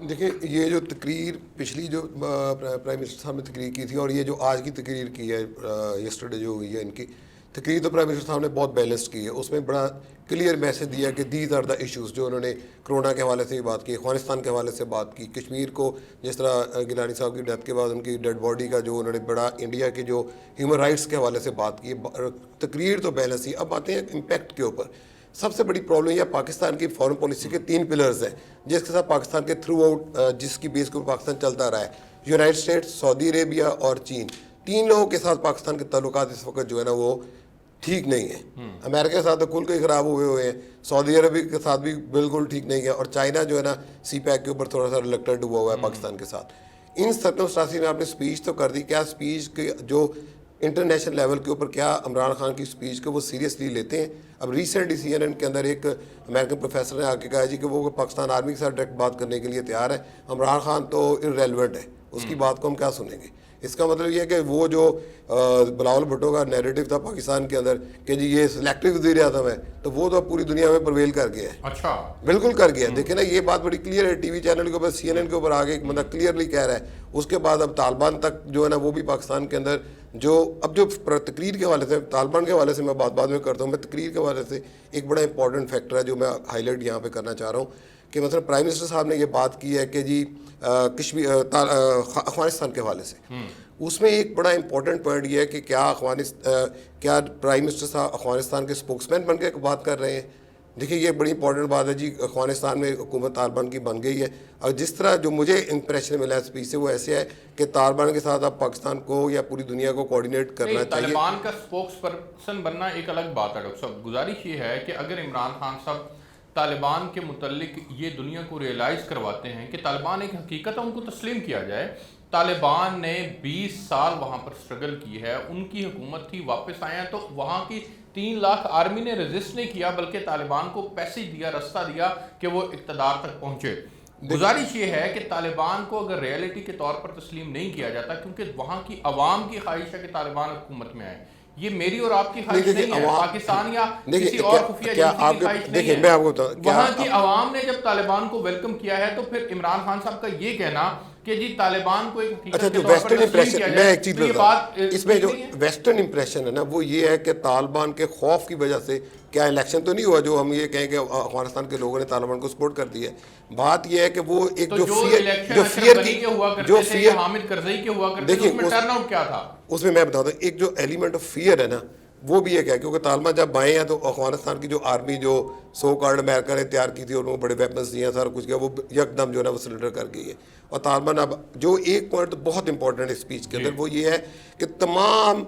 دیکھیں یہ جو تقریر پچھلی جو پرائم منسٹر صاحب نے تقریر کی تھی اور یہ جو آج کی تقریر کی ہے یسٹرڈے جو ہوئی ہے ان کی تقریر، تو پرائم منسٹر صاحب نے بہت بیلنسڈ کی ہے. اس میں بڑا کلیئر میسج دیا کہ دیز آر دا ایشوز، جو انہوں نے کرونا کے حوالے سے بھی بات کی، افغانستان کے حوالے سے بات کی، کشمیر کو جس طرح گیلانی صاحب کی ڈیتھ کے بعد ان کی ڈیڈ باڈی کا جو انہوں نے بڑا انڈیا کے جو ہیومن رائٹس کے حوالے سے بات کی. تقریر تو بیلنس ہی. اب آتے ہیں امپیکٹ کے اوپر. سب سے بڑی پرابلم یہ پاکستان کی فارن پالیسی کے 3 پلرز ہیں جس کے ساتھ پاکستان کے تھرو آؤٹ جس کی بیس کے اوپر پاکستان چلتا رہا ہے. یونائٹڈ اسٹیٹس، سعودی عربیہ اور چین. 3 لوگوں کے ساتھ پاکستان کے تعلقات اس وقت جو ہے نا وہ ٹھیک نہیں ہیں. امریکہ کے ساتھ تو کل کے خراب ہوئے ہیں، سعودی عربیہ کے ساتھ بھی بالکل ٹھیک نہیں ہے، اور چائنا جو ہے نا سی پیک کے اوپر تھوڑا سا ریلیکٹنٹ ہوا ہے پاکستان کے ساتھ. ان سرکمسٹانسز میں آپ نے اسپیچ تو کر دی. کیا اسپیچ کے جو انٹرنیشنل لیول کے اوپر کیا عمران خان کی اسپیچ کو وہ سیریسلی لیتے ہیں؟ اب ریسنٹ CNN کے اندر ایک امریکن پروفیسر نے آ کے کہا جی کہ وہ پاکستان آرمی کے ساتھ ڈائریکٹ بات کرنے کے لیے تیار ہے، عمران خان تو ارریلیونٹ ہے، اس کی بات کو ہم کیا سنیں گے؟ اس کا مطلب یہ ہے کہ وہ جو بلاول بھٹو کا نیریٹو تھا پاکستان کے اندر کہ جی یہ سلیکٹو وزیر اعظم ہے، تو وہ تو پوری دنیا میں پرویل کر گیا ہے. اچھا بالکل کر گیا. دیکھیں نا یہ بات بڑی کلیئر ہے. ٹی وی چینل کے اوپر CNN کے اوپر آگے ایک بندہ کلیئرلی کہہ رہا ہے. اس کے بعد اب طالبان تک جو ہے نا وہ بھی پاکستان کے اندر جو اب جو تقریر کے حوالے سے، طالبان کے حوالے سے میں بعد میں کرتا ہوں. میں تقریر کے حوالے سے ایک بڑا امپورٹنٹ فیکٹر ہے جو میں ہائی لائٹ یہاں پہ کرنا چاہ رہا ہوں کہ مثلا پرائم منسٹر صاحب نے یہ بات کی ہے کہ جی کشمیر افغانستان کے حوالے سے. اس میں ایک بڑا امپورٹنٹ پوائنٹ یہ ہے کہ کیا پرائم منسٹر صاحب افغانستان کے اسپوکس مین بن کے بات کر رہے ہیں؟ دیکھیے یہ بڑی امپورٹنٹ بات ہے جی. افغانستان میں حکومت طالبان کی بن گئی ہے، اور جس طرح جو مجھے امپریشن ملا اسپیچ سے وہ ایسے ہے کہ طالبان کے ساتھ اب پاکستان کو یا پوری دنیا کو کوآرڈینیٹ کرنا چاہیے. طالبان کا اسپوکس پرسن بننا ایک الگ بات ہے ڈاکٹر صاحب. گزارش یہ ہے کہ اگر عمران خان صاحب طالبان کے متعلق یہ دنیا کو ریئلائز کرواتے ہیں کہ طالبان ایک حقیقت ہے، ان کو تسلیم کیا جائے. طالبان نے 20 سال وہاں پر سٹرگل کی ہے، ان کی حکومت تھی، واپس آئے ہیں تو وہاں کی 3 لاکھ آرمی نے ریزسٹ نہیں کیا بلکہ طالبان کو پیسے دیا، رستہ دیا کہ وہ اقتدار تک پہنچے. گزارش یہ ہے کہ طالبان کو اگر ریئلٹی کے طور پر تسلیم نہیں کیا جاتا کیونکہ وہاں کی عوام کی خواہش ہے کہ طالبان حکومت میں آئے. یہ میری اور آپ کی خواہش نہیں ہے، پاکستان یا کسی اور خفیہ ایجنسی کی خواہش نہیں ہے. وہاں کی عوام نے جب طالبان کو ویلکم کیا ہے تو پھر عمران خان صاحب کا یہ کہنا کہ جی طالبان کو ایک حقیقت کے طور پر تسلیم کیا جائے. میں ایک چیز بتا، اس میں جو ویسٹرن امپریشن ہے نا وہ یہ ہے کہ طالبان کے خوف کی وجہ سے کیا الیکشن تو نہیں ہوا جو ہم یہ کہیں کہ افغانستان کے لوگوں نے طالبان کو سپورٹ کر دی ہے. بات یہ ہے کہ وہ ایک جو فیئر کی جو فیئر حامد کرزئی کے ہوا کرتے تھے، اس میں ٹرن آؤٹ کیا تھا؟ اس میں بتاتا ہوں ایک جو ایلیمنٹ آف فیئر ہے نا وہ بھی ایک ہے کیونکہ طالبان جب آئے ہیں تو افغانستان کی جو آرمی جو سو کارڈ امریکہ نے تیار کی تھی اور انہوں نے بڑے ویپنز دیے ہیں، سارا کچھ کیا، وہ یک دم جو ہے نا وہ سرنڈر کر گئی ہے. اور طالبان اب جو ایک پوائنٹ بہت امپورٹنٹ اسپیچ کے اندر وہ یہ ہے کہ تمام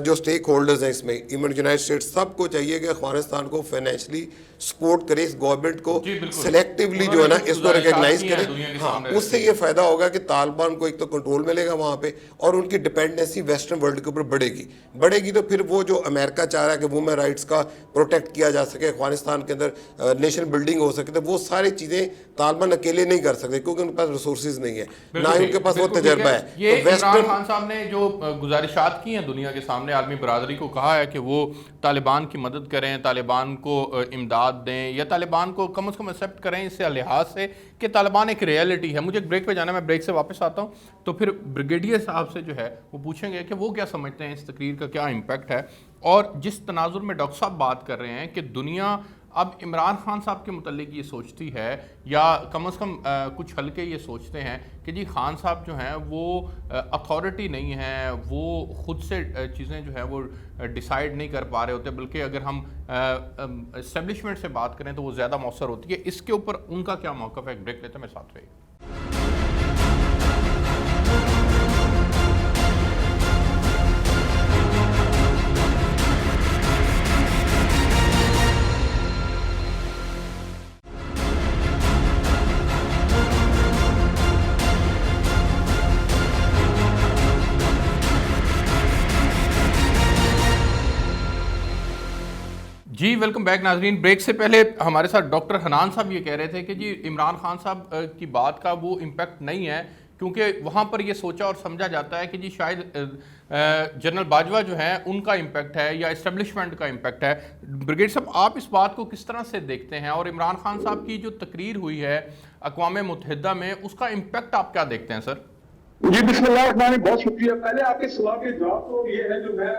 جو اسٹیک ہولڈرز ہیں اس میں ایون یونائٹڈ اسٹیٹس سب کو چاہیے کہ افغانستان کو فائنینشلی سپورٹ کرے، اس گورنمنٹ کو سلیکٹیولی جو ہے نا اس کو ریکگنائز کرے. ہاں اس سے یہ فائدہ ہوگا کہ طالبان کو ایک تو کنٹرول ملے گا وہاں پہ اور ان کی ڈپینڈنسی ویسٹرن ورلڈ کے اوپر بڑھے گی تو پھر وہ جو امریکہ چاہ رہا ہے کہ وومن رائٹس کا پروٹیکٹ کیا جا سکے، افغانستان کے اندر نیشن بلڈنگ ہو سکے، تو وہ ساری چیزیں طالبان اکیلے نہیں کر سکتے کیونکہ ان کے پاس ریسورسز نہیں ہے، نہ ہی ان کے پاس وہ تجربہ ہے. یہ عمران خان صاحب نے جو گزارشات کی ہیں دنیا کے سامنے، عالمی برادری کو کہا ہے کہ وہ طالبان کی مدد کریں، طالبان کو امداد دیں یا طالبان کو کم از کم ایکسیپٹ کریں اس سے لحاظ سے کہ طالبان ایک ریئلٹی ہے. مجھے ایک بریک پہ جانا ہے، میں بریک سے واپس آتا ہوں تو پھر بریگیڈیئر صاحب سے جو ہے وہ پوچھیں گے کہ وہ کیا سمجھتے ہیں اس تقریر کا کیا امپیکٹ ہے. اور جس تناظر میں ڈاکٹر صاحب بات کر رہے ہیں کہ دنیا اب عمران خان صاحب کے متعلق یہ سوچتی ہے یا کم از کم کچھ حلقے یہ سوچتے ہیں کہ جی خان صاحب جو ہیں وہ اتھارٹی نہیں ہیں، وہ خود سے چیزیں جو ہیں وہ ڈیسائیڈ نہیں کر پا رہے ہوتے، بلکہ اگر ہم اسٹیبلشمنٹ سے بات کریں تو وہ زیادہ مؤثر ہوتی ہے. اس کے اوپر ان کا کیا موقف ہے؟ ایک بریک لیتے ہیں، میں ساتھ رہے. جی ویلکم بیک ناظرین. بریک سے پہلے ہمارے ساتھ ڈاکٹر حنان صاحب یہ کہہ رہے تھے کہ جی عمران خان صاحب کی بات کا وہ امپیکٹ نہیں ہے کیونکہ وہاں پر یہ سوچا اور سمجھا جاتا ہے کہ جی شاید جنرل باجوہ جو ہیں ان کا امپیکٹ ہے یا اسٹیبلشمنٹ کا امپیکٹ ہے. بریگیڈ صاحب آپ اس بات کو کس طرح سے دیکھتے ہیں؟ اور عمران خان صاحب کی جو تقریر ہوئی ہے اقوام متحدہ میں، اس کا امپیکٹ آپ کیا دیکھتے ہیں سر؟ جی بسم اللہ الرحمن الرحیم، بہت شکریہ. پہلے آپ کے سوال کے جواب تو یہ ہے جو میں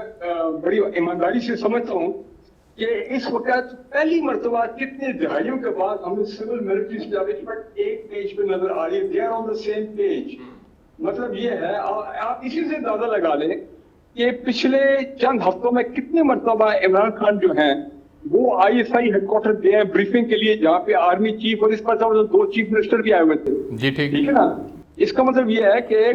بڑی ایمانداری سے سمجھتا ہوں کہ اس وقت پہلی مرتبہ کتنے دہائیوں کے بعد ہمیں سول ملٹری اسٹیبلشمنٹ ایک پیج پہ نظر آ رہی ہے. They are on the same page. مطلب یہ ہے آپ اسی سے اندازہ لگا لیں کہ پچھلے چند ہفتوں میں کتنے مرتبہ عمران خان جو ہیں وہ آئی ایس آئی ہیڈ کوارٹر گئے ہیں بریفنگ کے لیے، جہاں پہ آرمی چیف اور اس پر 2 چیف منسٹر بھی آئے ہوئے تھے. جی ٹھیک ہے نا. اس کا مطلب یہ ہے کہ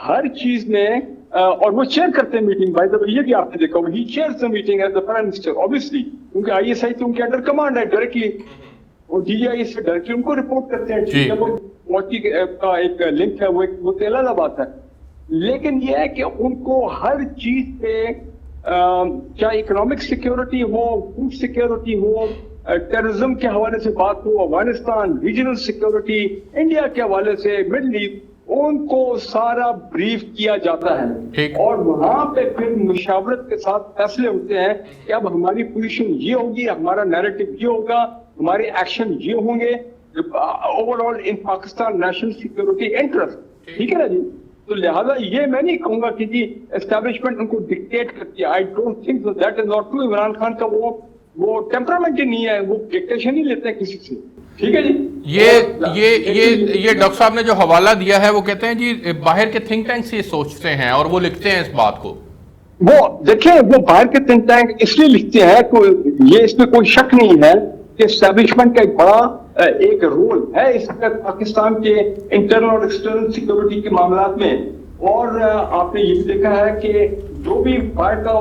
ہر چیز میں اور وہ چیئر کرتے ہیں میٹنگ. بائی دا وے یہ بھی آپ نے دیکھا ہی chairs the meeting as the prime minister obviously کیونکہ آئی ایس آئی تو ان کے انڈر کمانڈ ہے ڈائریکٹلی، اور ڈی آئی سے ڈائریکٹلی ان کو رپورٹ کرتے ہیں. واٹی کا ایک لنک ہے وہ تو الگ بات ہے. لیکن یہ ہے کہ ان کو ہر چیز پہ چاہے اکنامک سیکیورٹی ہو، فوڈ سیکیورٹی ہو، ٹیررزم کے حوالے سے بات ہو، افغانستان، ریجنل سیکیورٹی، انڈیا کے حوالے سے، مڈل ایسٹ، ان کو سارا بریف کیا جاتا ہے. اور وہاں پہ پھر مشاورت کے ساتھ فیصلے ہوتے ہیں کہ اب ہماری پوزیشن یہ ہوگی، ہمارا نیریٹو یہ ہوگا، ہمارے ایکشن یہ ہوں گے اوور آل ان پاکستان نیشنل سیکیورٹی انٹرسٹ. ٹھیک ہے نا جی. تو لہذا یہ میں نہیں کہوں گا کہ جی اسٹیبلشمنٹ ان کو ڈکٹیٹ کرتی ہے. I don't think so, that is not true. Imran Khan کا وہ ٹیمپرامنٹ ہی نہیں ہے، وہ ڈکٹیشن ہی لیتے ہیں کسی سے. ٹھیک ہے جی. یہ ڈاکٹر صاحب نے جو حوالہ دیا ہے وہ کہتے ہیں جی باہر کے تھنک ٹینکس یہ سوچتے ہیں اور وہ لکھتے ہیں اس بات کو. وہ دیکھیں وہ باہر کے تھنک ٹینک اس لیے لکھتے ہیں کہ یہ اس میں کوئی شک نہیں ہے کہ اسٹیبلشمنٹ کا ایک بڑا ایک رول ہے اس وقت پاکستان کے انٹرنل اور ایکسٹرنل سیکیورٹی کے معاملات میں. اور آپ نے یہ بھی دیکھا ہے کہ جو بھی باہر کا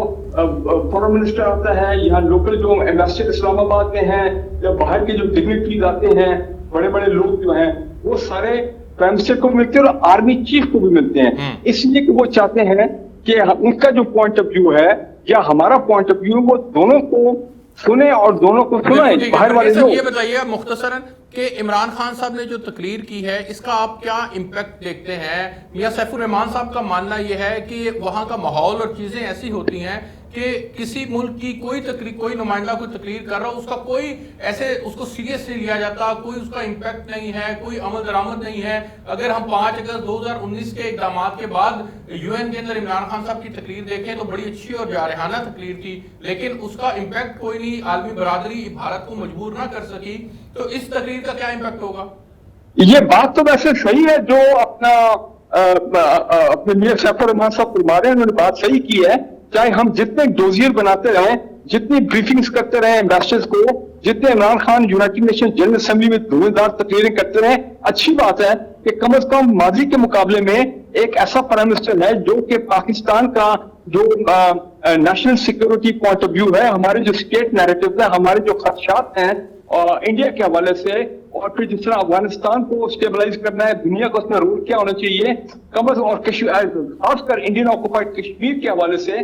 فورن منسٹر آتا ہے، یہاں لوکل جو ایمبیسڈر اسلام آباد میں ہیں یا باہر کے جو ڈگنیٹریز آتے ہیں، بڑے بڑے لوگ جو ہیں، وہ سارے پرائم منسٹر کو ملتے ہیں اور آرمی چیف کو بھی ملتے ہیں. اس لیے کہ وہ چاہتے ہیں کہ ان کا جو پوائنٹ آف ویو ہے یا ہمارا پوائنٹ آف ویو وہ دونوں کو سنیں اور دونوں کو سنائیں. باہر والے لوگ یہ بتائیے مختصراً کہ عمران خان صاحب نے جو تقریر کی ہے اس کا آپ کیا امپیکٹ دیکھتے ہیں؟ میاں سیف الرحمان صاحب کا ماننا یہ ہے کہ وہاں کا ماحول اور چیزیں ایسی ہوتی ہیں کہ کسی ملک کی کوئی نمائندہ کوئی تقریر کر رہا ہو، اس کا کوئی ایسے اس کو سیریس نہیں لیا جاتا، کوئی اس کا امپیکٹ نہیں ہے، کوئی عمل درآمد نہیں ہے. اگر ہم 5 اگست 2019 کے اقدامات کے بعد یو این کے اندر عمران خان صاحب کی تقریر دیکھیں تو بڑی اچھی اور جارحانہ تقریر تھی، لیکن اس کا امپیکٹ کوئی نہیں، عالمی برادری بھارت کو مجبور نہ کر سکی. تو اس تقریر کا کیا امپیکٹ ہوگا؟ یہ بات تو ویسے صحیح ہے جو اپنے میاں سیف الرحمان صاحب فرما رہے ہیں، انہوں نے بات صحیح کی ہے. چاہے ہم جتنے ڈوزیر بناتے رہیں، جتنی بریفنگز کرتے رہیں ایمبیسڈرز کو، جتنے Imran Khan United nation general assembly میں دھویں دار تقریریں کرتے رہیں، اچھی بات ہے کہ کم از کم ماضی کے مقابلے میں ایک ایسا پرائم منسٹر ہے جو کہ پاکستان کا جو national security point of view ہے، ہمارے جو اسٹیٹ نیریٹو ہے، ہمارے جو خدشات ہیں انڈیا کے حوالے سے، اور پھر جس طرح افغانستان کو اسٹیبلائز کرنا ہے، دنیا کا اس میں رول کیا ہونا چاہیے کم از اور خاص کر انڈین آکوپائڈ کشمیر کے حوالے سے.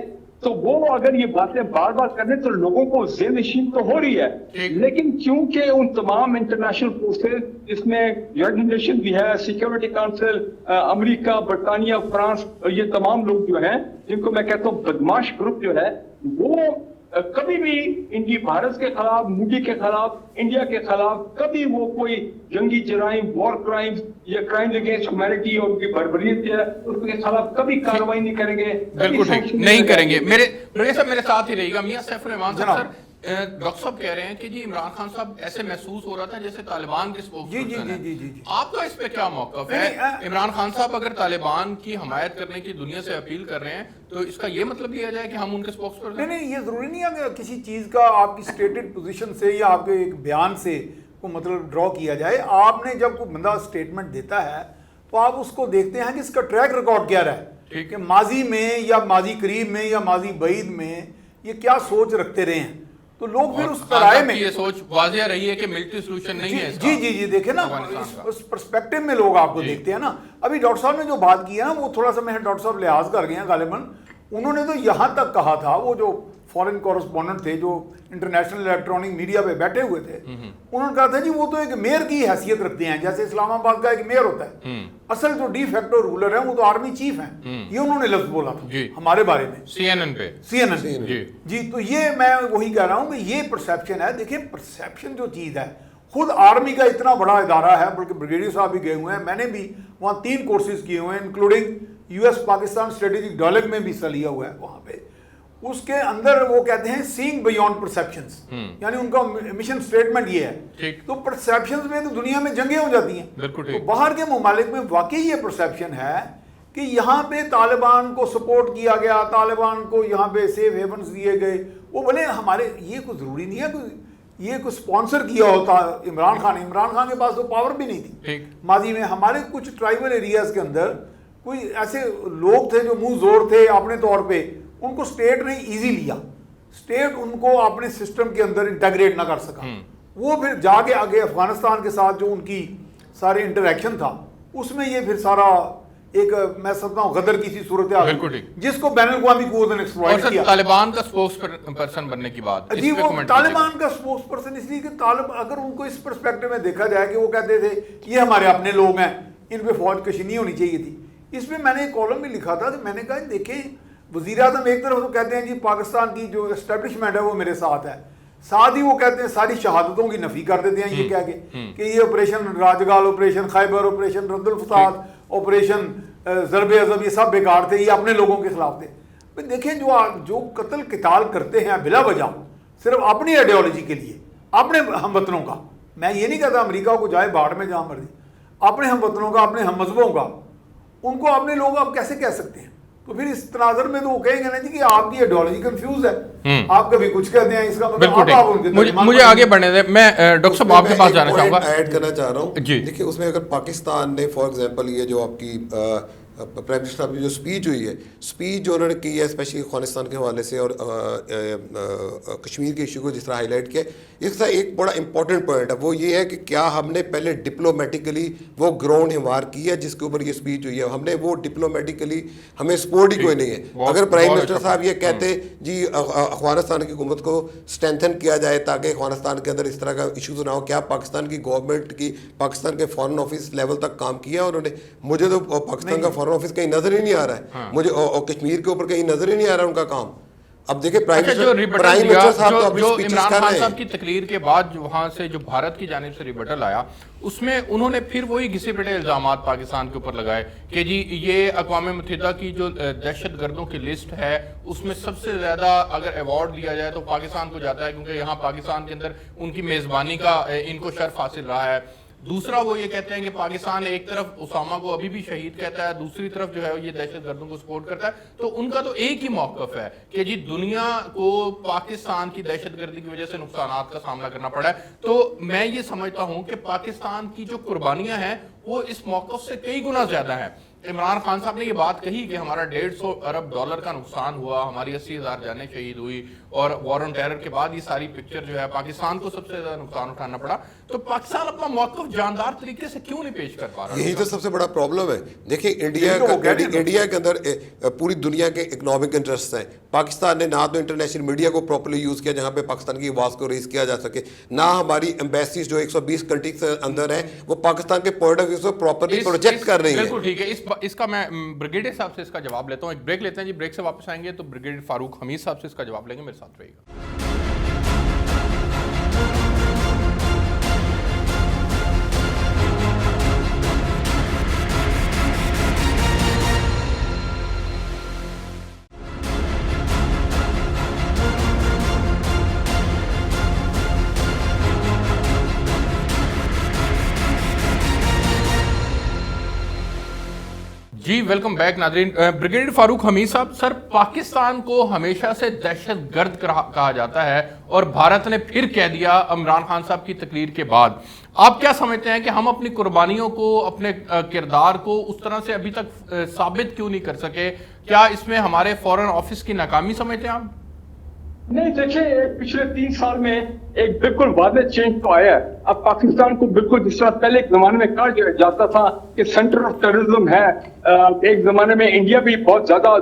تو وہ اگر یہ باتیں بار بار کرنے تو لوگوں کو ذہن نشین تو ہو رہی ہے. لیکن کیونکہ ان تمام انٹرنیشنل فورسز جس میں یونائٹڈ نیشن بھی ہے، سیکیورٹی کونسل، امریکہ، برطانیہ، فرانس، اور یہ تمام لوگ جو ہیں جن کو میں کہتا ہوں بدماش گروپ جو ہے، وہ کبھی بھی بھارت کے خلاف، مودی کے خلاف، انڈیا کے خلاف کبھی وہ کوئی جنگی جرائم، وار کرائمز یا کرائمز اگینسٹ ہیومینٹی اور ان کی بربریت ہے اس کے خلاف کبھی کارروائی نہیں کریں گے. بالکل ٹھیک نہیں کریں گے. میرے ساتھ ہی رہے گا. میاں سیف الرحمان صاحب، ڈاکٹر صاحب کہہ رہے ہیں کہ جی عمران خان صاحب ایسے محسوس ہو رہا تھا جیسے طالبان کے اسپوکس پرسن ہیں. آپ کا اس پہ کیا موقف ہے؟ عمران خان صاحب اگر طالبان کی حمایت کرنے کی دنیا سے اپیل کر رہے ہیں تو اس کا یہ مطلب لیا جائے کہ ہم ان کے اسپوکس پرسن؟ نہیں، یہ ضروری نہیں ہے کہ کسی چیز کا آپ کی اسٹیٹڈ پوزیشن سے یا آپ کے ایک بیان سے کو مطلب ڈرا کیا جائے. آپ نے جب کوئی بندہ اسٹیٹمنٹ دیتا ہے تو آپ اس کو دیکھتے ہیں کہ اس کا ٹریک ریکارڈ کیا رہا ہے، کہ ماضی میں یا ماضی قریب میں یا ماضی بعید میں یہ کیا سوچ رکھتے رہے ہیں. تو لوگ پھر اس طرح میں یہ سوچ واضح رہی ہے کہ ملٹری سولوشن نہیں ہے. جی دیکھیں نا اس پرسپیکٹو میں لوگ آپ کو دیکھتے ہیں نا. ابھی ڈاکٹر صاحب نے جو بات کی ہے نا وہ تھوڑا سا میں ڈاکٹر صاحب لحاظ کر گئے ہیں غالباً. انہوں نے تو یہاں تک کہا تھا، وہ جو فورن کورسپونڈنٹ تھے جو انٹرنیشنل الیکٹرانک میڈیا پہ بیٹھے ہوئے تھے، انہوں نے کہا تھا جی وہ تو ایک میئر کی حیثیت رکھتے ہیں جیسے اسلام آباد کا ایک میئر ہوتا ہے، اصل جو ڈی فیکٹو رولر ہیں وہ تو آرمی چیف ہیں. یہ انہوں نے لفظ بولا تھا ہمارے بارے میں سی این این پہ. جی تو یہ میں وہی کہہ رہا ہوں کہ یہ پرسیپشن ہے. دیکھیں پرسیپشن جو چیز ہے خود آرمی کا اتنا بڑا ادارہ ہے, بلکہ بریگیڈیئر صاحب بھی گئے ہوئے ہیں, میں نے بھی وہاں 3 کورسز کیے ہوئے ہیں, including US Pakistan strategic dialogue میں بھی حصہ لیا ہوا ہے وہاں پہ. اس کے اندر وہ کہتے ہیں سینگ بیونڈ پرسیپشنز, یعنی ان کا مشن سٹیٹمنٹ یہ ہے. تو پرسیپشنز میں تو دنیا میں جنگیں ہو جاتی ہیں, تو باہر کے ممالک میں واقعی یہ پرسیپشن ہے کہ یہاں پہ طالبان کو سپورٹ کیا گیا, طالبان کو یہاں پہ سیف ہیونز دیے گئے. وہ بولے ہمارے یہ کوئی ضروری نہیں ہے یہ کوئی سپانسر کیا ہوتا عمران خان کے پاس تو پاور بھی نہیں تھی ماضی میں. ہمارے کچھ ٹرائبل ایریاز کے اندر کوئی ایسے لوگ تھے جو منہ زور تھے اپنے طور پہ, ان کو اسٹیٹ نے ایزی لیا, اسٹیٹ ان کو اپنے سسٹم کے اندر انٹیگریٹ نہ کر سکا. وہ پھر جا کے آگے افغانستان کے ساتھ جو ان کی سارے انٹریکشن تھا اس میں یہ پھر سارا ایک میں سمجھتا ہوں غدر کی سی صورت حال جس کو بین الاقوامی قوت نے ایکسپلائٹ کیا. طالبان کا سپوکس پرسن بننے کی بات, جی وہ طالبان کا سپوکس پرسن اس لیے کہ اگر ان کو اس پرسپیکٹو میں دیکھا جائے کہ وہ کہتے تھے یہ ہمارے اپنے لوگ ہیں, ان پہ فوج کشی نہیں ہونی چاہیے تھی. اس میں میں نے ایک کالم بھی لکھا تھا کہ میں نے کہا دیکھیں وزیر اعظم ایک طرف تو کہتے ہیں جی پاکستان کی جو اسٹیبلشمنٹ ہے وہ میرے ساتھ ہے, ساتھ ہی وہ کہتے ہیں ساری شہادتوں کی نفی کر دیتے ہیں یہ کہہ کے کہ یہ آپریشن راجگال, آپریشن خیبر, آپریشن رد الفساد, آپریشن ضرب عظم, یہ سب بیکار تھے, یہ اپنے لوگوں کے خلاف تھے. دیکھیں جو قتل قتال کرتے ہیں بلا وجہ صرف اپنی آئیڈیالوجی کے لیے اپنے ہم وطنوں کا, میں یہ نہیں کہتا امریکہ کو جائے باڑ میں جہاں مرضی, اپنے ہم وطنوں کا, اپنے ہم مذہبوں کا, ان کو اپنے لوگ آپ کیسے کہہ سکتے ہیں؟ تو پھر اس تناظر میں تو وہ کہیں گے نا جی کہ آپ کی آئیڈیالوجی کنفیوز ہے, آپ کبھی کچھ کہتے ہیں, اس کا مطلب مجھے آگے بڑھنے دیں. میں ڈاکٹر صاحب آپ کے پاس جانا چاہوں گا, ایڈ کرنا چاہ رہا ہوں. دیکھیں اس میں اگر پاکستان نے فار ایگزامپل یہ جو آپ کی پرائم منسٹر صاحب کی جو اسپیچ ہوئی ہے, اسپیچ جو انہوں نے کی ہے اسپیشلی افغانستان کے حوالے سے اور کشمیر کے ایشو کو جس طرح ہائی لائٹ کیا, اس کا ایک بڑا امپورٹنٹ پوائنٹ ہے وہ یہ ہے کہ کیا ہم نے پہلے ڈپلومیٹیکلی وہ گراؤنڈ ہموار کی ہے جس کے اوپر یہ اسپیچ ہوئی ہے, ہم نے وہ ڈپلومیٹیکلی ہمیں سپورٹ ہی کوئی نہیں ہے. اگر پرائم منسٹر صاحب یہ کہتے جی افغانستان کی حکومت کو اسٹرینتھن کیا جائے تاکہ افغانستان کے اندر اس طرح کا ایشوز نہ ہو, کیا پاکستان کی گورنمنٹ کی پاکستان کے فارن آفس لیول تک کام کیا انہوں نے؟ مجھے تو پاکستان کا فارن آفس کہیں نظر ہی نہیں آ رہا ہے, مجھے کشمیر کے اوپر کہیں نظر ہی نہیں آ رہا ان کا کام. اب دیکھیں پرائم منسٹر صاحب تو جو عمران خان صاحب کی تقریر کے بعد وہاں سے جو بھارت کی جانب سے ریبٹل آیا اس میں انہوں نے پھر وہی گھسے پٹے الزامات پاکستان کے اوپر لگائے کہ جی یہ اقوام متحدہ کی جو دہشت گردوں کی لسٹ ہے اس میں سب سے زیادہ اگر ایوارڈ دیا جائے تو پاکستان کو جاتا ہے کیونکہ یہاں پاکستان کے اندر ان کی میزبانی کا ان کو شرف حاصل رہا ہے. دوسرا وہ یہ کہتے ہیں کہ پاکستان ایک طرف اسامہ کو ابھی بھی شہید کہتا ہے, دوسری طرف جو ہے یہ دہشت گردوں کو سپورٹ کرتا ہے. تو ان کا تو ایک ہی موقف ہے کہ جی دنیا کو پاکستان کی دہشت گردی کی وجہ سے نقصانات کا سامنا کرنا پڑا ہے. تو میں یہ سمجھتا ہوں کہ پاکستان کی جو قربانیاں ہیں وہ اس موقف سے کئی گنا زیادہ ہیں. عمران خان صاحب نے یہ بات کہی کہ ہمارا $150 ارب کا نقصان ہوا, ہماری 80,000 جانیں شہید ہوئی, اور وار آن ٹیرر کے بعد یہ ساری پکچر جو ہے پاکستان کو سب سے زیادہ نقصان اٹھانا پڑا. تو پاکستان اپنا موقف جاندار طریقے سے کیوں نہیں پیش کر پا رہا؟ یہی تو سب سے بڑا پرابلم ہے. دیکھیں انڈیا کے اندر پوری دنیا کے اکنامک انٹرسٹ ہیں. پاکستان نے نہ تو انٹرنیشنل میڈیا کو پراپرلی یوز کیا جہاں پہ پاکستان کی آواز کو ریز کیا جا سکے, نہ ہماری ایمبیسیز جو 120 کنٹریز کے اندر ہیں وہ پاکستان کے پوائنٹ آف ویو سے پراپرلی پروجیکٹ کر رہی ہیں. بالکل ٹھیک ہے. اس کا میں بریگیڈیئر صاحب سے اس کا جواب لیتا ہوں, ایک بریک لیتے ہیں جی, بریک سے واپس آئیں گے تو بریگیڈیئر فاروق حمید صاحب سے اس کا جواب لیں گے. میرے ساتھ رہیے گا. جی ویلکم بیک ناظرین. بریگیڈیئر فاروق حمید صاحب, سر پاکستان کو ہمیشہ سے دہشت گرد کہا جاتا ہے اور بھارت نے پھر کہہ دیا عمران خان صاحب کی تقریر کے بعد. آپ کیا سمجھتے ہیں کہ ہم اپنی قربانیوں کو, اپنے کردار کو اس طرح سے ابھی تک ثابت کیوں نہیں کر سکے؟ کیا اس میں ہمارے فورن آفس کی ناکامی سمجھتے ہیں آپ؟ نہیں دیکھیں, پچھلے 3 سال میں ایک بالکل واضح چینج تو آیا ہے. اب پاکستان کو بالکل جس طرح پہلے ایک زمانے میں کہا جاتا تھا کہ سینٹر آف ٹیررزم ہے, ایک زمانے میں انڈیا بھی بہت زیادہ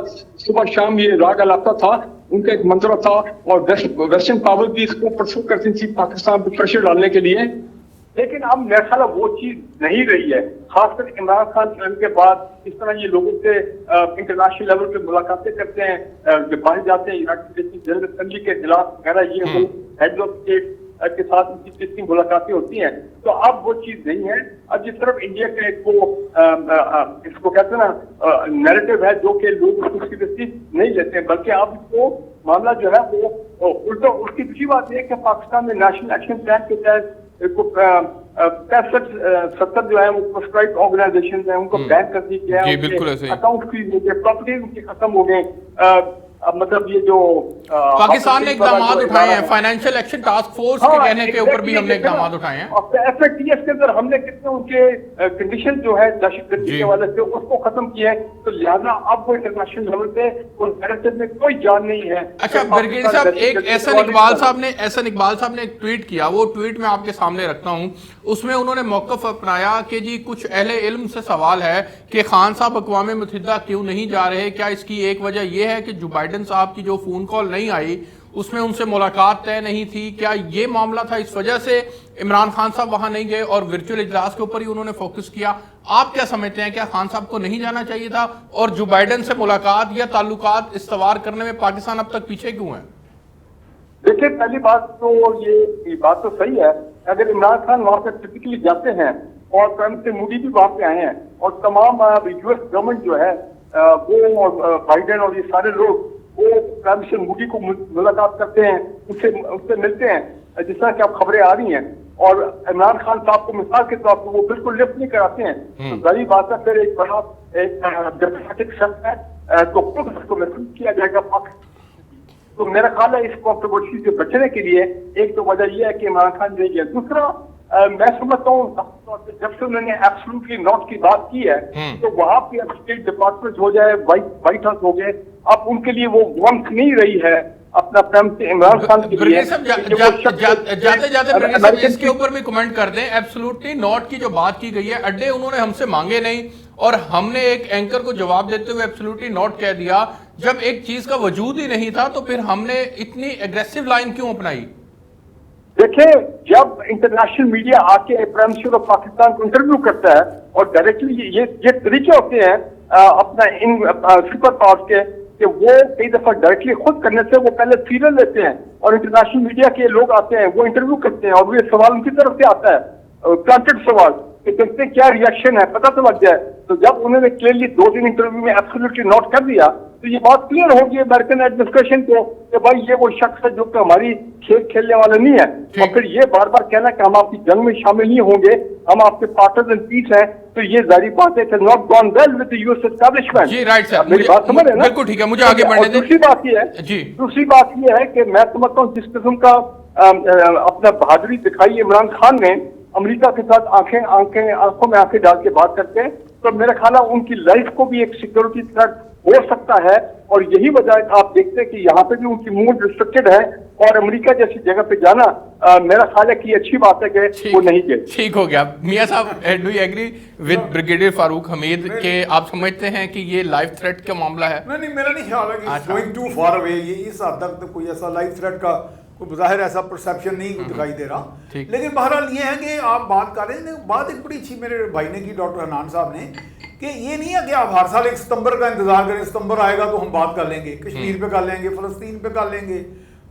صبح شام یہ راگ الاتا تھا, ان کا ایک منظر تھا, اور ویسٹرن پاور بھی اس کو پرسو کرتی تھی پاکستان پہ پریشر ڈالنے کے لیے. لیکن اب میرا خیال وہ چیز نہیں رہی ہے, خاص کر عمران خان آنے کے بعد. اس طرح یہ لوگوں سے انٹرنیشنل لیول پہ ملاقاتیں کرتے ہیں, باہر جاتے ہیں, یونائٹڈ نیشن جنرل اسمبلی کے اجلاس وغیرہ, یہ ہیڈ آف اسٹیٹ کے ساتھ ان کی جتنی ملاقاتیں ہوتی ہیں تو اب وہ چیز نہیں ہے. اب جس طرف انڈیا کا ایک وہ اس کو کہتے ہیں نا نیریٹو ہے جو کہ لوگ اس کو سیریسلی نہیں لیتے ہیں, بلکہ اب اس کو معاملہ جو ہے وہ الٹا. اس کی دوسری بات یہ کہ پاکستان میں نیشنل ایکشن پلان کے تحت 65-70 جو ہے وہ پرسکرائبڈ آرگنائزیشن ہیں ان کو بین کر دی گیا ہے, اکاؤنٹ فریز ہو گئے, پراپرٹیز ان کی ختم ہو گئے. مطلب یہ جو پاکستان نے اقدامات اٹھائے ہیں, فائنینشیل ایکشن ٹاسک فورس کے کہنے کے اوپر بھی ہم نے اقدامات اٹھائے ہیں. ایف اے ٹی ایس کے اندر ہم نے کتنے ان کے کنڈیشن جو ہے دہشت گردی کے حوالے سے اس کو ختم کیا ہے, تو لہٰذا اب وہ انٹرنیشنل لیول پہ اس نیریٹو میں کوئی جان نہیں ہے. اچھا برگیڈیئر صاحب, ایک احسن اقبال صاحب نے ایک ٹویٹ کیا, وہ ٹویٹ میں آپ کے سامنے رکھتا ہوں. اس میں انہوں نے موقف اپنایا کہ جی کچھ اہل علم سے سوال ہے کہ خان صاحب اقوام متحدہ کیوں نہیں جا رہے, کیا اس کی ایک وجہ یہ ہے کہ جو بائیڈن صاحب کی جو فون کال نہیں آئی اس میں ان سے ملاقات طے نہیں تھی, کیا یہ معاملہ تھا, اس وجہ سے عمران خان صاحب وہاں نہیں گئے اور ورچوئل اجلاس کے اوپر ہی انہوں نے فوکس کیا؟ آپ کیا سمجھتے ہیں, کیا خان صاحب کو نہیں جانا چاہیے تھا, اور جو بائیڈن سے ملاقات یا تعلقات استوار کرنے میں پاکستان اب تک پیچھے کیوں ہے؟ دیکھیں پہلی بات تو یہ بات تو صحیح ہے, اگر عمران خان وہاں پہ ٹپکلی جاتے ہیں اور پرائم منسٹر مودی بھی وہاں پہ آئے ہیں اور تمام یو ایس گورنمنٹ جو ہے وہ بائیڈن اور یہ سارے لوگ وہ پرائم منسٹر مودی کو ملاقات کرتے ہیں, ان سے ملتے ہیں, جس طرح کہ اب خبریں آ رہی ہیں, اور عمران خان صاحب کو مثال کے طور پر وہ بالکل لفٹ نہیں کراتے ہیں, تو ظاہر بات ہے پھر ایک بڑا ایک ڈیموکریٹک شخص ہے تو خود اس کو محسوس کیا جائے گا. تو میرا خیال ہے اس کنٹروورسی سے بچنے کے لیے ایک تو وجہ یہ ہے کہ عمران خان نہیں گیا. دوسرا میں سمجھتا ہوں جب سے انہوں نے ایبسولوٹلی ناٹ کی بات کی ہے تو وہاں پہ اب اسٹیٹ ڈپارٹمنٹ ہو جائے, وائٹ ہاؤس ہو گئے, اب ان کے لیے وہ ومت نہیں رہی ہے اپنا پرائم منسٹر عمران خان کے لیے. جاتے اس کے اوپر بھی کمنٹ کر دیں, ایبسولوٹلی ناٹ کی جو بات کی گئی ہے, اڈے انہوں نے ہم سے مانگے نہیں اور ہم نے ایک اینکر کو جواب دیتے ہوئے ایبسولوٹلی ناٹ کہہ دیا. جب ایک چیز کا وجود ہی نہیں تھا تو پھر ہم نے اتنی ایگریسو لائن کیوں اپنائی؟ دیکھیں جب انٹرنیشنل میڈیا آ کے پرائم منسٹر آف پاکستان کو انٹرویو کرتا ہے اور ڈائریکٹلی یہ طریقے ہوتے ہیں اپنا ان سپر پاورز کے کہ وہ کئی دفعہ ڈائریکٹلی خود کرنے سے وہ پہلے سیریل لیتے ہیں اور انٹرنیشنل میڈیا کے لوگ آتے ہیں, وہ انٹرویو کرتے ہیں اور یہ سوال ان کی طرف سے آتا ہے پلانٹڈ سوال کہ دیکھتے ہیں کیا ریئیکشن ہے, پتہ تو لگ جائے. تو جب انہوں نے کلیئرلی 2 انٹرویو میں ایبسولوٹلی نوٹ کر دیا تو یہ بات کلیئر ہوگی امریکن ایڈمنسٹریشن کو کہ بھائی یہ وہ شخص ہے جو کہ ہماری کھیل کھیلنے والا نہیں ہے. اور پھر یہ بار بار کہنا کہ ہم آپ کی جنگ میں شامل نہیں ہوں گے, ہم آپ کے پارٹنرز ان پیس ہیں, تو یہ ظاہری بات ہے کہ not gone well with the U S establishment. جی رائٹ صاحب, میری بات سمجھ رہے ہیں نا؟ بالکل ٹھیک ہے, مجھے آگے بڑھنے دیں. دوسری بات یہ ہے کہ میں سمجھتا ہوں جس قسم کا اپنا بہادری دکھائی عمران خان نے امریکہ کے ساتھ آنکھوں میں آنکھیں ڈال کے بات کرتے ہیں, تو میرا خیال ہے ان کی لائف کو بھی ایک سیکورٹی تھریٹ ہو سکتا ہے. اور یہی وجہ آپ دیکھتے ہیں کہ یہاں پہ بھی ان کی موومنٹ ریسٹرکٹڈ ہے, اور امریکہ جیسی جگہ پہ جانا میرا خیال ہے کہ یہ اچھی بات ہے کہ وہ نہیں گئے. ٹھیک ہو گیا. Mian Sahab do you agree with brigadier Farooq Hameed کہ آپ سمجھتے ہیں کہ یہ لائف تھریٹ کا معاملہ ہے؟ نہیں, میرا نہیں خیال ہے کہ گوئنگ ٹو فار اوے, یہ اس حد تک کوئی ایسا لائف تھریٹ کا کوئی بظاہر ایسا پرسیپشن نہیں دکھائی دے رہا. لیکن بہرحال یہ ہے کہ آپ بات کر رہے ہیں, بات ایک بڑی اچھی میرے بھائی نے کی, ڈاکٹر حنان صاحب نے, کہ یہ نہیں ہے کہ آپ ہر سال 1 ستمبر کا انتظار کریں, ستمبر آئے گا تو ہم بات کر لیں گے, کشمیر پہ کر لیں گے, فلسطین پہ کر لیں گے,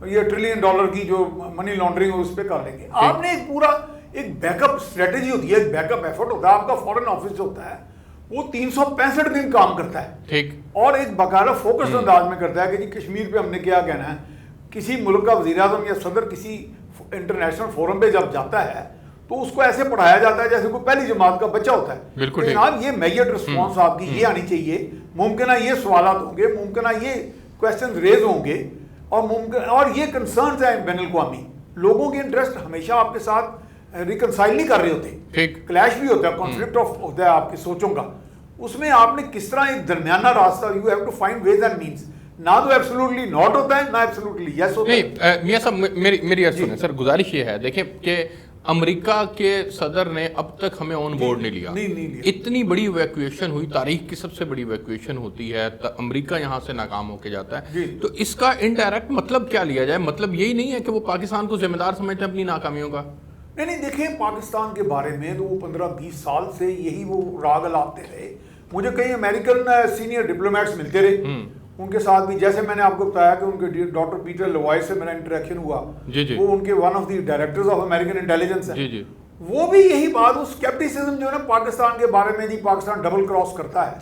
یہ $1 ٹریلین کی جو منی لانڈرنگ ہے اس پہ کر لیں گے. آپ نے ایک پورا ایک بیک اپ اسٹریٹجی ہوتی ہے, ایک بیک اپ ایفرٹ ہوتا ہے. آپ کا فورن آفس جو ہوتا ہے وہ 365 دن کام کرتا ہے اور ایک باقاعدہ فوکس انداز میں کرتا ہے کہ جی کشمیر پہ ہم نے کیا کہنا ہے. کسی ملک کا وزیر اعظم یا صدر کسی انٹرنیشنل فورم پہ جب جاتا ہے تو اس کو ایسے پڑھایا جاتا ہے جیسے کوئی پہلی جماعت کا بچہ ہوتا ہے. جناب یہ میجر رسپانس آپ کی یہ آنی چاہیے, ممکنہ یہ سوالات ہوں گے, ممکنہ یہ کویسچنز ریز ہوں گے, اور یہ کنسرنز ہیں بین الاقوامی. لوگوں کے انٹرسٹ ہمیشہ آپ کے ساتھ ریکنسائل نہیں کر رہے ہوتے, کلیش بھی ہوتا ہے, کانفلکٹ ہوتا ہے آپ کی سوچوں کا. اس میں آپ نے کس طرح ایک درمیانہ راستہ, you have to find ways and means, نہ تو ایبسولوٹلی ناٹ ہوتا ہے نہ ایبسولوٹلی یس ہوتا ہے. میاں صاحب میری عرض سنیں سر, گزارش یہ ہے دیکھیں کہ امریکہ کے صدر نے اب تک ہمیں آن بورڈ نہیں لیا. اتنی بڑی ایویکویشن ہوئی, تاریخ کی سب سے بڑی ایویکویشن ہوتی ہے, امریکہ یہاں سے ناکام ہو کے جاتا ہے, تو اس کا انڈائریکٹ مطلب کیا لیا جائے؟ مطلب یہی نہیں ہے کہ وہ پاکستان کو ذمہ دار سمجھتے ہیں اپنی ناکامیوں کا؟ نہیں, دیکھیں پاکستان کے بارے میں تو وہ 15-20 سال سے یہی وہ راگ الاپتے رہے. مجھے کئی امریکن سینئر ڈپلومیٹس ملتے رہے, ان کے ساتھ بھی جیسے میں نے آپ کو بتایا کہ ان کے ڈاکٹر پیٹر لوائس سے میرا انٹریکشن ہوا, وہ ان کے one of the directors of American intelligence ہیں, وہ بھی یہی بات, وہ اسکیپٹیسزم جو ہے نا پاکستان کے بارے میں, جی پاکستان ڈبل کراس کرتا ہے.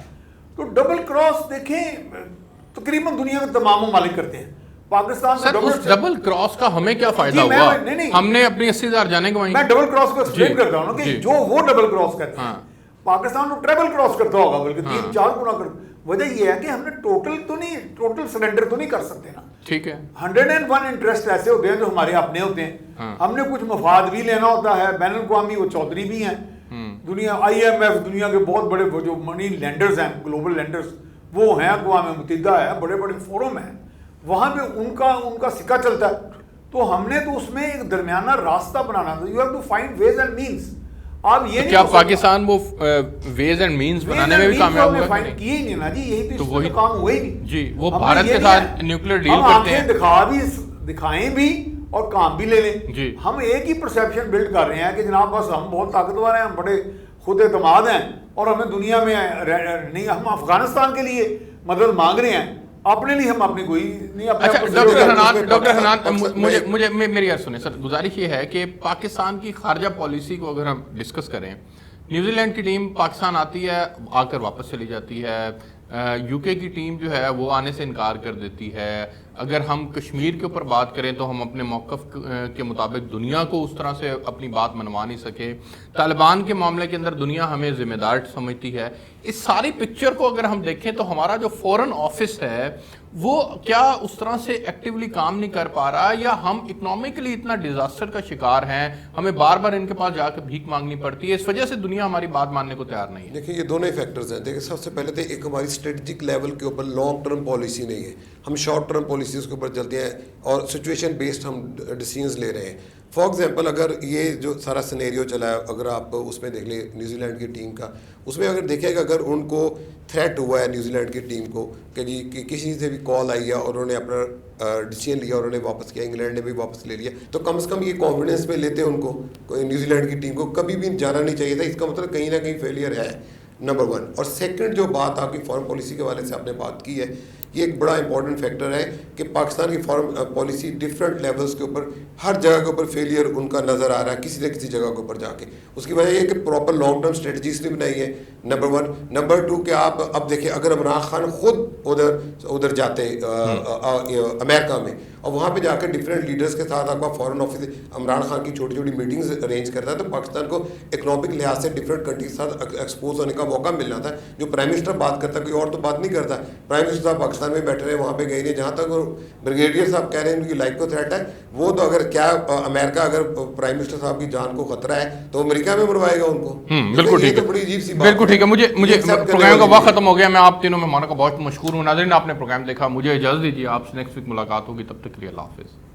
تو ڈبل کراس دیکھیں تقریباً دنیا کے تمام ممالک کرتے ہیں. پاکستان میں ڈبل کراس کا ہمیں کیا فائدہ ہوا؟ ہم نے اپنی 80,000 جانیں گے. میں ڈبل کراس کو ایکسپلین کرتا ہوں نا کہ جو وہ ڈبل کراس کرتے ہیں پاکستان تو ٹریبل کراس کرتا ہوگا, بلکہ 3-4 گنا کرتا. وجہ یہ ہے کہ ہم نے ٹوٹل سرنڈر تو نہیں کر سکتے نا. ٹھیک ہے, 101 انٹرسٹ ایسے ہوتے ہیں جو ہمارے اپنے ہوتے ہیں. ہم نے کچھ مفاد بھی لینا ہوتا ہے بین الاقوامی, وہ چودھری بھی ہیں دنیا, IMF دنیا کے بہت بڑے جو منی لینڈرز ہیں, گلوبل لینڈرز, وہ ہیں, اقوام متحدہ ہے, بڑے بڑے فورم ہیں, وہاں پہ ان کا سکہ چلتا ہے. تو ہم نے تو اس میں ایک درمیانہ راستہ بنانا تھا. You have to find ways and means. آپ یہ نہیں, کیا پاکستان وہ ویز اینڈ مینس بنانے میں بھی کامیاب ہوا؟ فائنڈ کیے ہی نہیں نا جی, یہی تو وہی کام ہوا ہی نہیں. جی, وہ بھارت کے ساتھ نیوکلیر ڈیل کرتے ہیں, دکھائیں بھی اور کام بھی لے لیں. ہم ایک ہی پرسیپشن بلڈ کر رہے ہیں کہ جناب بس ہم بہت طاقتور ہیں, ہم بڑے خود اعتماد ہیں اور ہمیں دنیا میں نہیں, ہم افغانستان کے لیے مدد مانگ رہے ہیں, اپنے لیے ہم اپنی کوئی نہیں. ڈاکٹر حنان, مجھے میری عرض سنیں سر, گزارش یہ ہے کہ پاکستان کی خارجہ پالیسی کو اگر ہم ڈسکس کریں, نیوزی لینڈ کی ٹیم پاکستان آتی ہے, آ کر واپس چلی جاتی ہے, UK کی ٹیم جو ہے وہ آنے سے انکار کر دیتی ہے. اگر ہم کشمیر کے اوپر بات کریں تو ہم اپنے موقف کے مطابق دنیا کو اس طرح سے اپنی بات منوا نہیں سکے. طالبان کے معاملے کے اندر دنیا ہمیں ذمہ دار سمجھتی ہے. اس ساری پکچر کو اگر ہم دیکھیں تو ہمارا جو فورن آفس ہے وہ کیا اس طرح سے ایکٹیولی کام نہیں کر پا رہا, یا ہم اکنامکلی اتنا ڈیزاسٹر کا شکار ہیں, ہمیں بار بار ان کے پاس جا کے بھیک مانگنی پڑتی ہے, اس وجہ سے دنیا ہماری بات ماننے کو تیار نہیں ہے؟ دیکھیں یہ دونوں ہی فیکٹرز ہیں. دیکھیں سب سے پہلے تو ایک ہماری اسٹریٹجک لیول کے اوپر لانگ ٹرم پالیسی نہیں ہے, ہم شارٹ ٹرم پالیسیز کے اوپر چلتے ہیں اور سچویشن بیسڈ ہم ڈیسیژنز لے رہے ہیں. فار ایگزامپل اگر یہ جو سارا سنیریو چلا ہے, اگر آپ اس میں دیکھ لیں نیوزی لینڈ کی ٹیم کا, اس میں اگر دیکھیں کہ اگر ان کو تھریٹ ہوا ہے نیوزی لینڈ کی ٹیم کو کہ جی کہ کسی سے بھی کال آئی ہے اور انہوں نے اپنا ڈیسیژن لیا اور انہوں نے واپس کیا, انگلینڈ نے بھی واپس لے لیا, تو کم سے کم یہ کانفیڈنس میں لیتے ان کو, نیوزی لینڈ کی ٹیم کو کبھی بھی جانا نہیں چاہیے تھا. اس کا مطلب کہیں نہ کہیں فیلئر ہے, نمبر 1. اور سیکنڈ جو بات آپ کی فارن پالیسی کے حوالے سے آپ نے بات کی ہے, یہ ایک بڑا امپورٹنٹ فیکٹر ہے کہ پاکستان کی فارن پالیسی ڈفرینٹ لیولز کے اوپر ہر جگہ کے اوپر فیلئر ان کا نظر آ رہا ہے کسی نہ کسی جگہ کے اوپر جا کے. اس کی وجہ یہ ہے کہ پراپر لانگ ٹرم اسٹریٹجیز نہیں بنائی ہے, نمبر 1. نمبر 2 کہ آپ اب دیکھیں اگر عمران خان خود ادھر جاتے امریکہ میں اور وہاں پہ جا کے ڈفرینٹ لیڈرز کے ساتھ آپ کا فارن آفس عمران خان کی چھوٹی چھوٹی میٹنگز ارینج کرتا ہے, تو پاکستان کو اکنامک لحاظ سے ڈفرینٹ کنٹریز کے ساتھ ایکسپوز ہونے کا موقع مل جاتا ہے. جو پرائم منسٹر بات کرتا ہے, کوئی اور تو بات نہیں کرتا. پرائم منسٹر صاحب پاکستان میں بیٹھے رہے, وہاں پہ گئے نہیں. جہاں تک بریگیڈیئر صاحب کہہ رہے ہیں ان کی لائف کو تھریٹ ہے, وہ تو اگر کیا امریکہ اگر پرائم منسٹر صاحب کی جان کو خطرہ ہے تو امریکہ میں مروائے گا ان کو. بالکل ٹھیک ہے, بڑی عجیب سی بات. بالکل ٹھیک ہے. مجھے پروگرام کا وقت ختم ہو گیا. میں آپ تینوں مہمانوں کا بہت مشکور ہوں. ناظرین آپ نے پروگرام دیکھا, مجھے اجازت دیجیے, آپ سے نیکسٹ ویک ملاقات ہوگی. تب تک کے لیے اللہ حافظ.